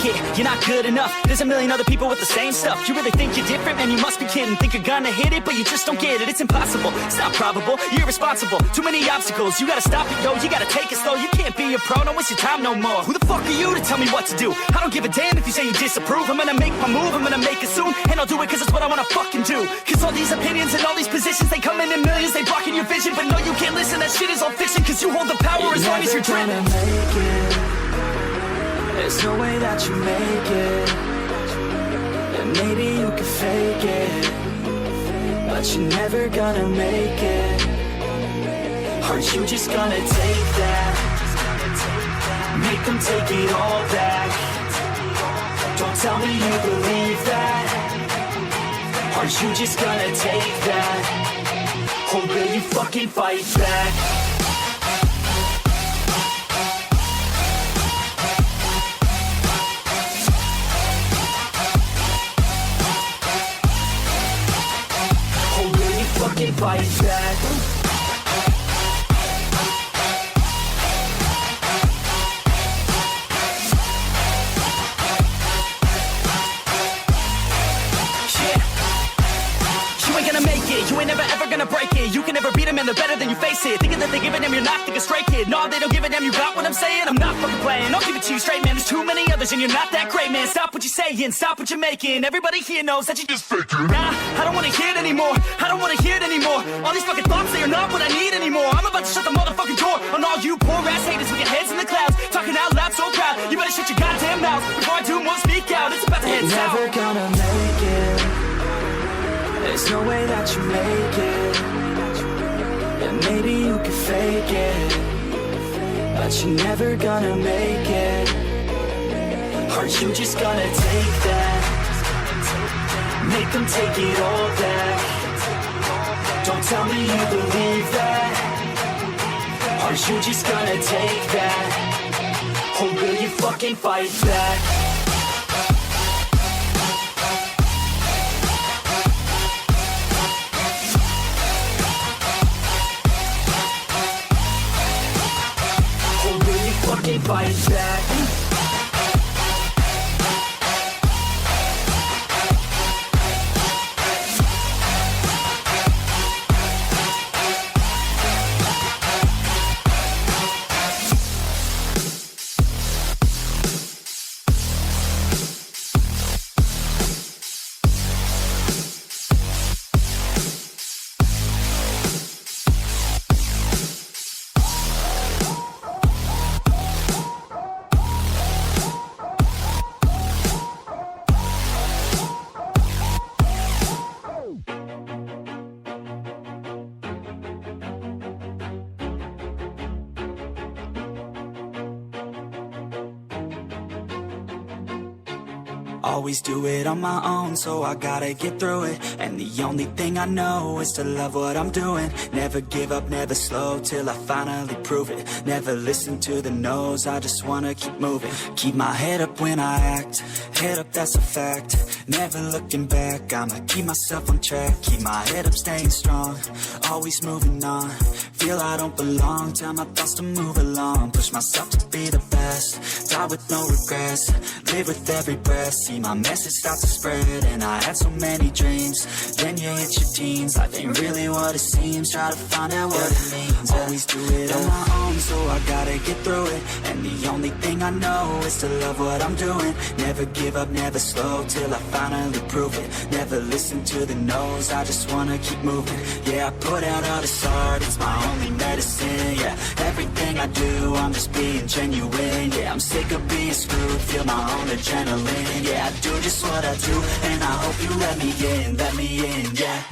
fake it, you're not good enough. There's a million other people with the same stuff. You really think you're different? Man, you must be kidding. Think you're gonna hit it, but you just don't get it. It's impossible, it's not probable, you're irresponsible. Too many obstacles, you gotta stop it, yo. You gotta take it slow, you can't be a pro. Don't waste your time no more. Who the fuck are you to tell me what to do? I don't give a damn if you say you disapprove. I'm gonna make my move, I'm gonna make it soon. And I'll do it cause it's what I wanna fucking do. Cause all these opinions and all these positions, they come in millions, they blocking your vision. But no, you can't listen, that shit is all fiction. Cause you hold the power as long as you're dreaming. Make it. There's no way that you make it. And maybe you can fake it, but you're never gonna make it. Aren't you just gonna take that? Make them take it all back. Don't tell me you believe that. Aren't you just gonna take that? Or will you fucking fight back? Or will you fucking fight back? You ain't never ever gonna break it. You can never beat them and they're better than you face it. Thinking that they give a damn, you're not thinking straight, kid. No, they don't give a damn, you got what I'm saying? I'm not fucking playing, I'll give it to you straight, man. There's too many others and you're not that great, man. Stop what you're saying, stop what you're making. Everybody here knows that you just faking. Nah, I don't wanna hear it anymore, I don't wanna hear it anymore. All these fucking thoughts, they are not what I need anymore. I'm about to shut the motherfucking door on all you poor ass haters with your heads in the clouds, talking out loud so proud. You better shut your goddamn mouth before I do more speak out. It's about to head south. Never gonna make it. There's no way that you make it. And maybe you can fake it, but you're never gonna make it. Aren't you just gonna take that? Make them take it all back. Don't tell me you believe that. Aren't you just gonna take that? Or will you fucking fight back? Fight back. Always do it on my own, so I gotta get through it. And the only thing I know is to love what I'm doing. Never give up, never slow, till I finally prove it. Never listen to the no's, I just wanna keep moving. Keep my head up when I act, head up, that's a fact. Never looking back, I'ma keep myself on track. Keep my head up, staying strong, always moving on. Feel I don't belong, tell my thoughts to move along. Push myself to be the best, die with no regrets. Live with every breath, see my message start to spread. And I had so many dreams, then you hit your teens. Life ain't really what it seems, try to find out what it means. Always do it on my own, so I gotta get through it. And the only thing I know is to love what I'm doing. Never give up, never slow, till I finally prove it. Never listen to the no's, I just wanna keep moving. Yeah, I put out all this art, it's my only medicine. Yeah, everything I do, I'm just being genuine. Yeah, I'm sick of being screwed, feel my own adrenaline. Yeah, I do just what I do, and I hope you let me in, yeah.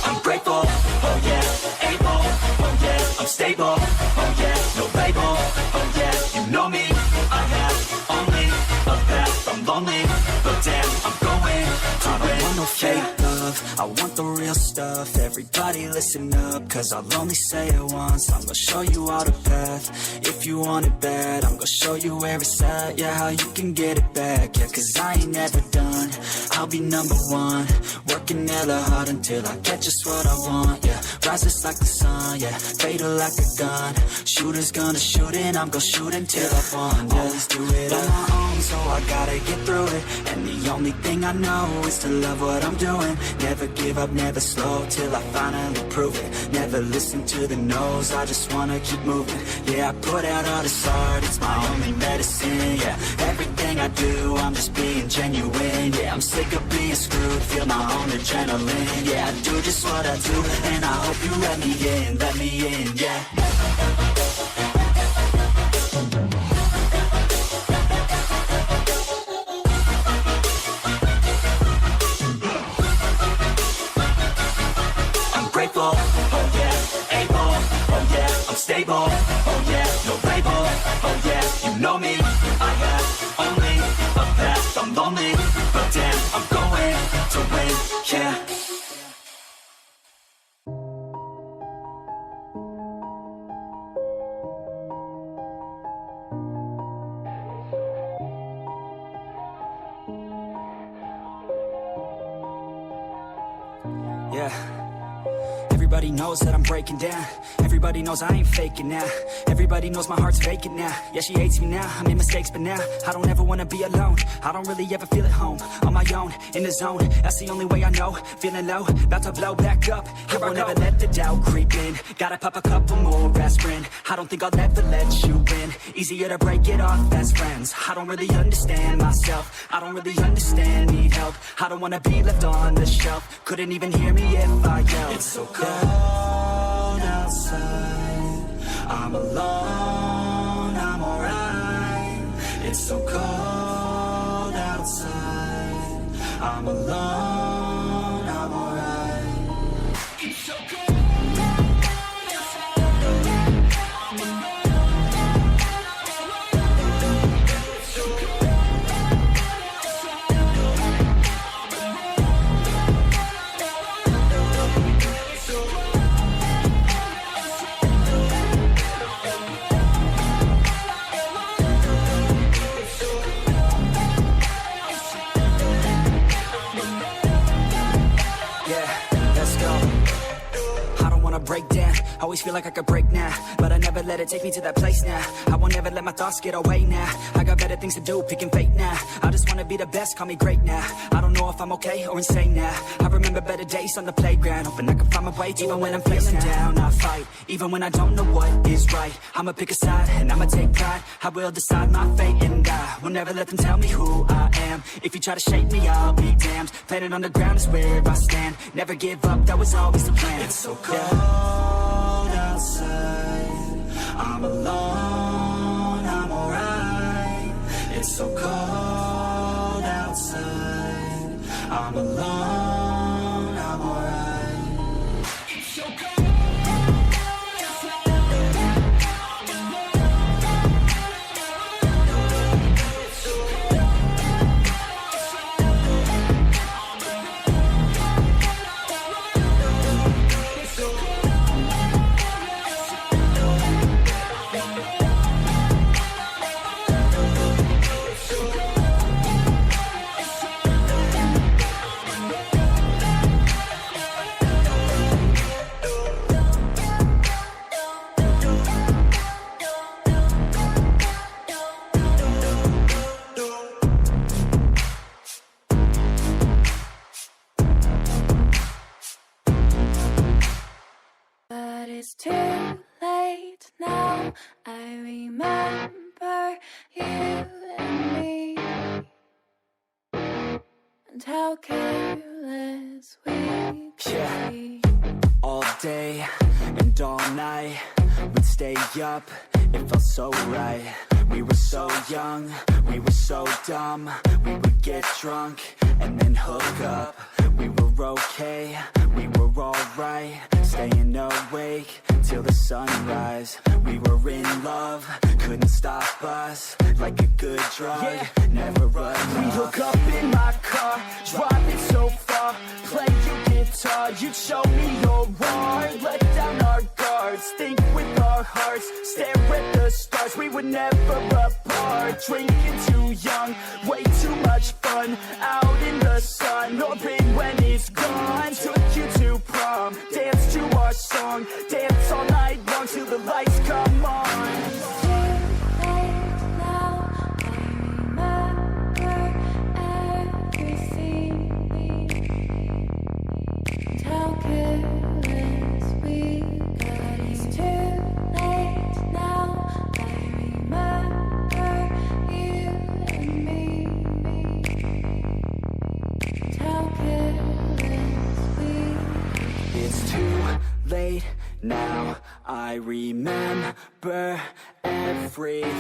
I'm grateful, oh yeah, able, oh yeah, I'm stable, oh yeah, no label, oh yeah, you know me, I have only a path, I'm lonely, but damn, I'm going to win. I don't want no fake love, I want the real stuff. Everybody listen up, cause I'll only say it once. I'm gonna show you all the path, if you want it bad. I'm gonna show you where it's at, yeah, how you can get it back. Yeah, cause I ain't never done, I'll be number one. working hella hard until I get just what I want, yeah. Rises like the sun, yeah, fatal like a gun. Shooters gonna shoot and I'm gonna shoot until I fall, yeah. Always do it on my own, so I gotta get through it. And the only thing I know is to love what I'm doing. Never give up, never slow, till I finally prove it. Never listen to the no's, I just wanna keep moving. Yeah, I put out all this art, it's my only medicine, yeah. Everything I do, I'm just being genuine, yeah. I'm sick of being screwed, feel my own adrenaline, yeah. I do just what I do, and I hope you let me in, yeah. Grateful, oh yeah, able, oh yeah, I'm stable, oh yeah, no label, oh yeah, you know me, I have only a path, I'm lonely, but damn, I'm going to win, yeah. Yeah. Everybody knows that I'm breaking down. Everybody knows I ain't faking now. Everybody knows my heart's vacant now. Yeah, she hates me now, I made mistakes but now I don't ever wanna be alone. I don't really ever feel at home. On my own, in the zone, that's the only way I know. Feeling low, about to blow back up. I won't ever let the doubt creep in. Gotta pop a couple more aspirin. I don't think I'll ever let you in. Easier to break it off best friends. I don't really understand myself. I don't really understand, need help. I don't wanna be left on the shelf. Couldn't even hear me if I yelled. It's so cold outside, I'm alone, I'm alright. It's so cold outside, I'm alone, I'm alright. It's so cold outside, I'm alone, it's so cold outside, it's so cold. Break down, always feel like I could break now, but I never let it take me to that place now. I won't ever let my thoughts get away now. I got better things to do, picking fate now. I just wanna be the best, call me great now. I don't know if I'm okay or insane now. I remember better days on the playground, hoping I can find my way. Even when I'm feeling down, I fight. Even when I don't know what is right, I'ma pick a side and I'ma take pride. I will decide my fate and I will never let them tell me who I am. If you try to shape me, I'll be damned. Planet on the ground is where I stand. Never give up, that was always the plan. It's so cold outside, I'm alone, I'm alright. It's so cold outside, I'm alone, I'm alright. It's so cold. It's too late now. I remember you and me, and how careless we could be. All day and all night, we'd stay up, it felt so right. We were so young, we were so dumb. We would get drunk and then hook up. We were okay, we were alright. Staying awake till the sunrise. We were in love, couldn't stop us. Like a good drug, never run off. We hook up in my car, driving so far. Play your guitar, you'd show me your art. Let down our guards, think with our hearts. Stare at the stars, we were never apart. Drinking too young, way too much fun. Out in the sun, or rain when it's is gone. Took you to prom, dance to our song, dance all night long till the lights come on. Now I remember everything,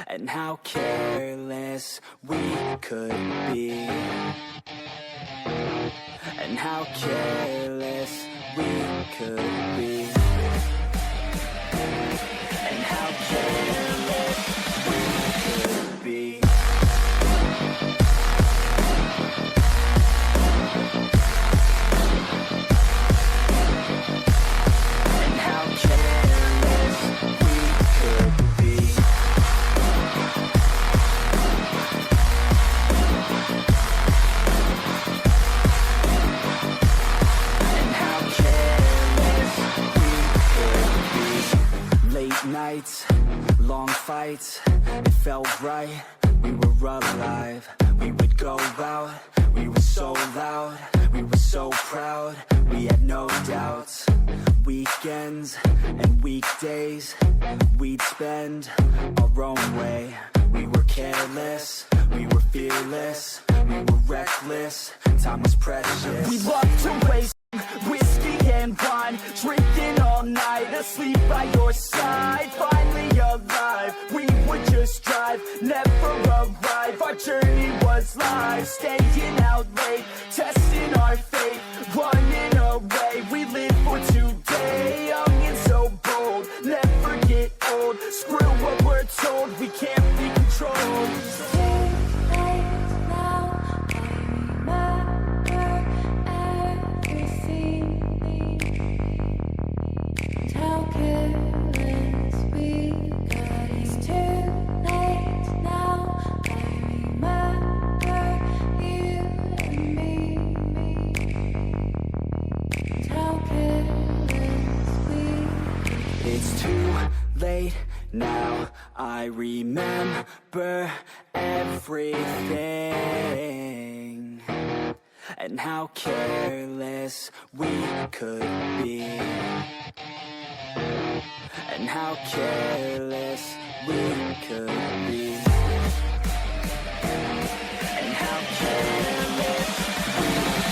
and how careless we could be, and how careless we could be, and how careless we could be. Nights, long fights, it felt right, we were alive. We would go out, we were so loud, we were so proud, we had no doubts. Weekends and weekdays, we'd spend our own way. We were careless, we were fearless, we were reckless, time was precious. We loved to waste whiskey and wine, drinking all night, asleep by your side. Finally alive, we would just drive, never arrive. Our journey was live, staying out late, testing our fate, running away. We live for today, young and so bold, never get old. Screw what we're told, we can't be controlled. Now I remember everything, and how careless we could be, and how careless we could be, and how careless we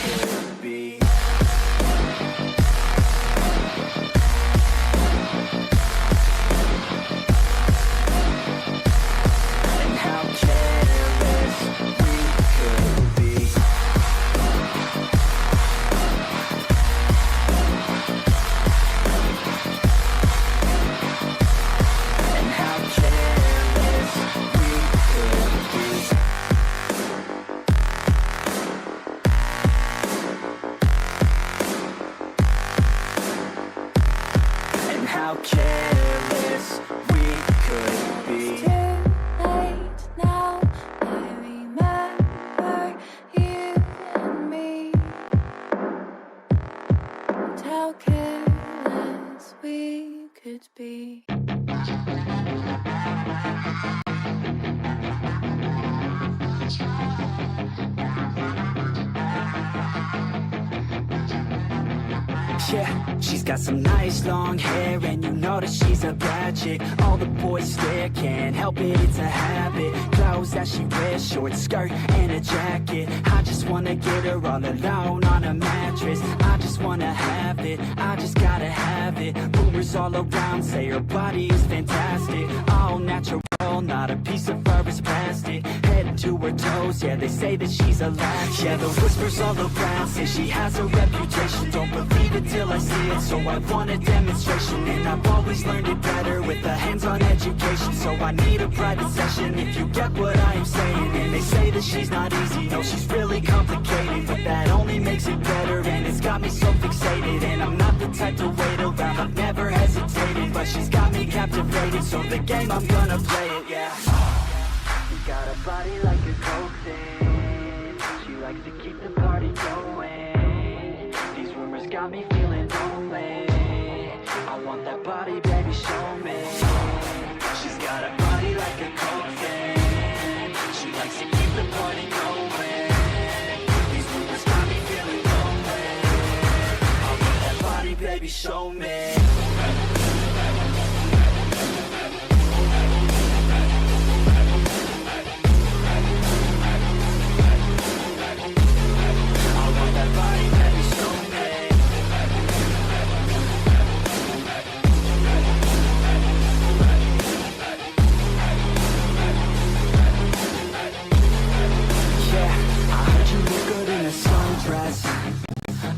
could be. Yeah, she's got some nice long hair, and you know that she's a bad chick. All the boys stare, can't help it, it's a habit. Clothes that she wears, short skirt and a jacket. I just wanna get her all alone on a mattress. I just wanna have it, I just gotta have it. Rumors all around say her body is fantastic, all natural, not a piece of fur is plastic. Head to her toes, yeah, they say that she's a latch. Yeah, the whispers all around say she has a reputation. Don't believe it till I see it, so I want a demonstration. And I've always learned it better with a hands-on education, so I need a private session if you get what I am saying. And they say that she's not easy, no, she's really complicated, but that only makes it better, and it's got me so fixated. And I'm not the type to wait around, I've never hesitated, but she's got me captivated, so the game, I'm gonna play it, yeah. You got a body like a coke thing, she likes to keep the party going. These rumors got me feeling lonely. I want that body, baby, show me. She's got a body like a cocaine. She likes to keep the party going. These rumors got me feeling lonely. I want that body, baby, show me.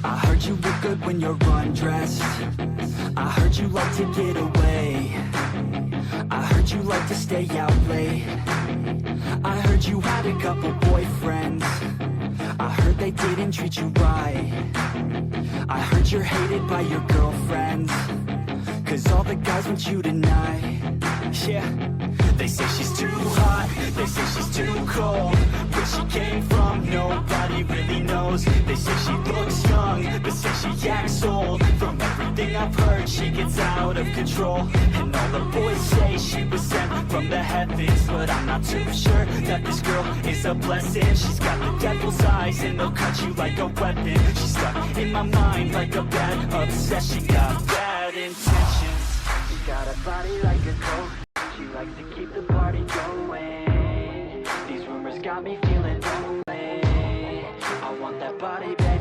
I heard you look good when you're undressed. I heard you like to get away. I heard you like to stay out late. I heard you had a couple boyfriends. I heard they didn't treat you right. I heard you're hated by your girlfriends, 'cause all the guys want you tonight. Yeah, they say she's too hot, they say she's too cold. Where she came from, nobody really knows. They say she looks young, but say she acts old. From everything I've heard, she gets out of control. And all the boys say she was sent from the heavens, but I'm not too sure that this girl is a blessing. She's got the devil's eyes and they'll cut you like a weapon. She's stuck in my mind like a bad obsession. Got bad intentions. She's got a body like a coke. She likes to keep the party going. These rumors got me feeling lonely. I want that body back.